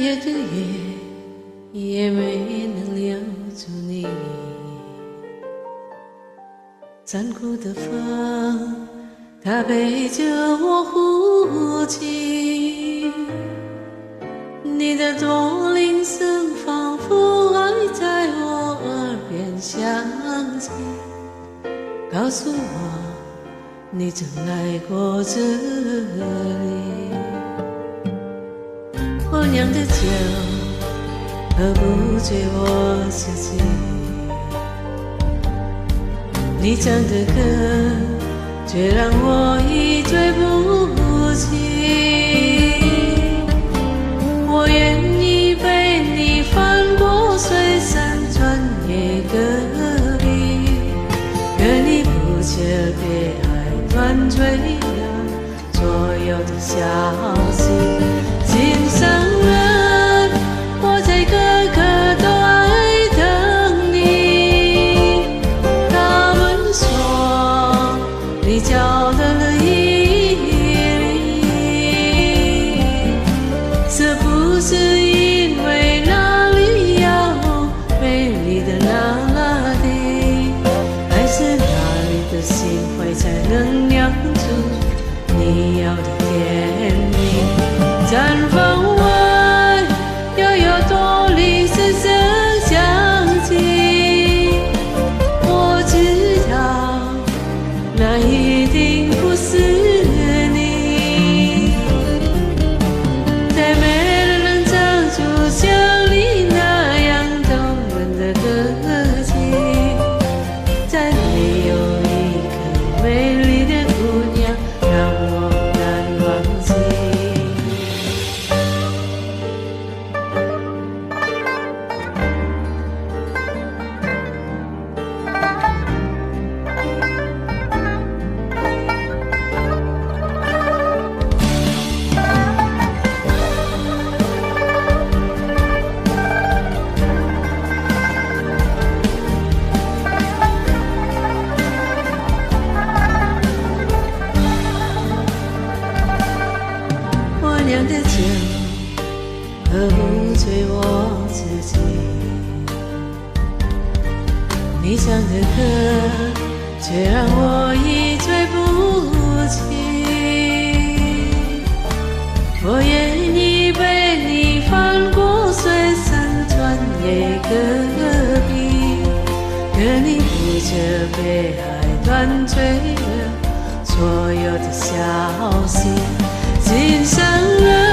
夜的夜也没能留住你，残酷的风，它陪着我呼吸，你的多铃声仿佛还在我耳边响起，告诉我你曾来过这里。我酿的酒喝不醉我自己，你唱的歌却让我一醉不起。我愿意陪你翻过水山穿越戈壁，可你不觉被爱断吹了所有的消息。心上人，我在个个都爱等你。他们说你交断了毅力，是不是因为那里有美丽的那地，还是那里的心怀才能酿出你要的甜蜜？绽放外又有多铃声声响起，我知道那一定不是你，再没人能唱出像你那样动人的歌曲，再没有一个美丽的姑娘让我难忘记。我酿的酒喝不醉我自己，你唱的歌却让我一醉不起。我愿意陪你翻过水山穿越戈壁，可你不觉被爱断吹了所有的消息。心上人，